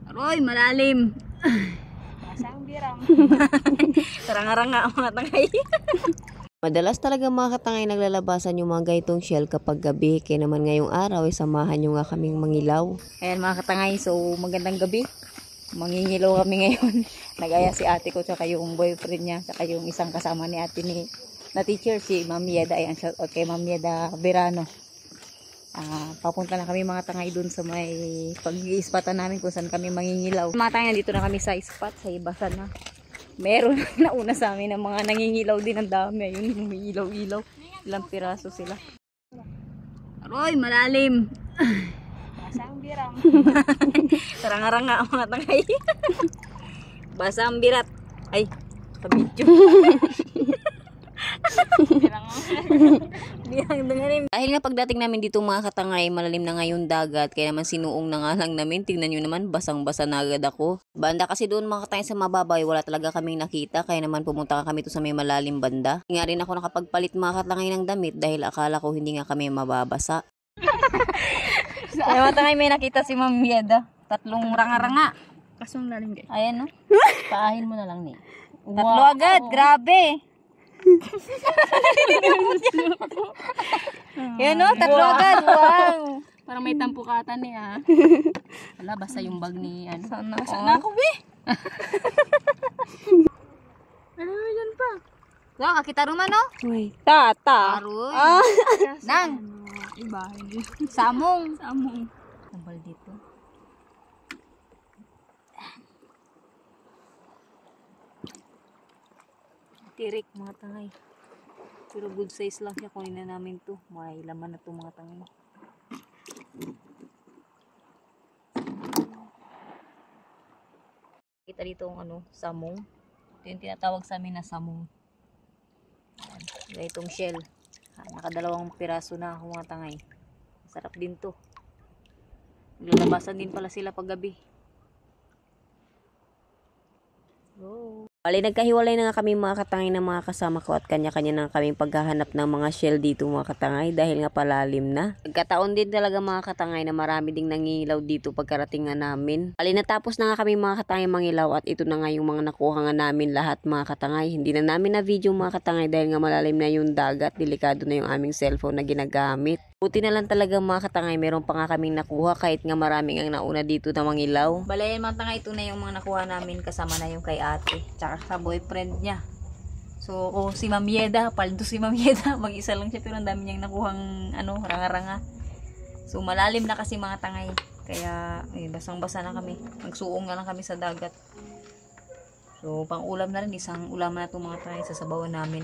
Aroy, malalim. Masang biram. Taranga-ranga mga tangay. Madalas talaga mga katangay naglalabasan yung mga gaitong shell kapag gabi. Kaya naman ngayong araw ay samahan nyo nga kaming mangilaw. Ayan mga katangay, so magandang gabi. Mangingilaw kami ngayon. Nag-aya si ate ko tsaka yung boyfriend niya tsaka yung isang kasama ni ate na teacher, si Ma'am Yeda. Ayan, shout out kay Ma'am Yeda Verano. Papunta na kami mga tangay dun sa may pag-i-spatan namin kung saan kami mangingilaw. Mga tangay, dito na kami sa spot, sa Ibasan na. Meron nauna sa amin ng mga nangingilaw din, ang dami. Ayun, umiilaw-ilaw. Ilang piraso sila. Aroy, malalim. Masang biram. Taranga-ranga mga tangay. Basang birat. Ay, kabidyo. Dahil nga pagdating namin dito mga katangay, malalim na ngayon dagat, kaya naman sinuong na nga lang namin. Tingnan nyo naman, basang-basa na agad ako. Banda kasi doon mga katangay sa mababay, wala talaga kaming nakita, kaya naman pumunta kami to sa may malalim banda. Nga rin ako nakapagpalit mga katangay ng damit dahil akala ko hindi nga kami mababasa. Kaya mga katangay, may nakita si Ma'am Yeda. 3 ranga-ranga. Kasong lalim guys. Ayan no. Paahin mo na lang ni. 3 agad, grabe. Yan no, 3 agad. Wow. Parang may tampukatan niya. Wala, basta yung bag ni ano. Sana ako, be. Ano yan pa? Lang, kita ruman no? Uy. Tata. Aroy. Nang. Iba, hindi. Samong. Samong. Tambal dito. Tirik mga tangay. Pero good size lang siya. Kunin na namin to. May laman na to mga tangay. Kita dito ang ano, samong. Ito yung tinatawag sa amin na samong. Itong shell. Nakadalawang piraso na ako mga tangay. Sarap din to. Lalabasan din pala sila pag gabi. Oh. Bali, nagkahiwalay na nga kami mga katangay ng mga kasama ko at kanya-kanya na kami paghahanap ng mga shell dito mga katangay dahil nga palalim na. Nagkataon din talaga mga katangay na marami ding nangilaw dito pagkarating nga namin. Bali, natapos na nga kami mga katangay mangilaw at ito na nga yung mga nakuha nga namin lahat mga katangay. Hindi na namin na video mga katangay dahil nga malalim na yung dagat. Delikado na yung aming cellphone na ginagamit. Buti na lang talaga mga katangay, meron pa nga kaming nakuha kahit nga maraming ang nauna dito na mangilaw. Bali, mga tangay, ito na yung mga nakuha namin kasama na yung kay ate. Tsaka sa boyfriend niya. So, si Ma'am Yeda, paldo si Ma'am Yeda, mag-isa lang siya pero ang dami niyang nakuhang ano, ranga-ranga. So, malalim na kasi mga tangay. Kaya, basang-basa na kami. Nagsuong na lang kami sa dagat. So, pang ulam na rin, isang ulam na itong mga tangay sa sabawan namin.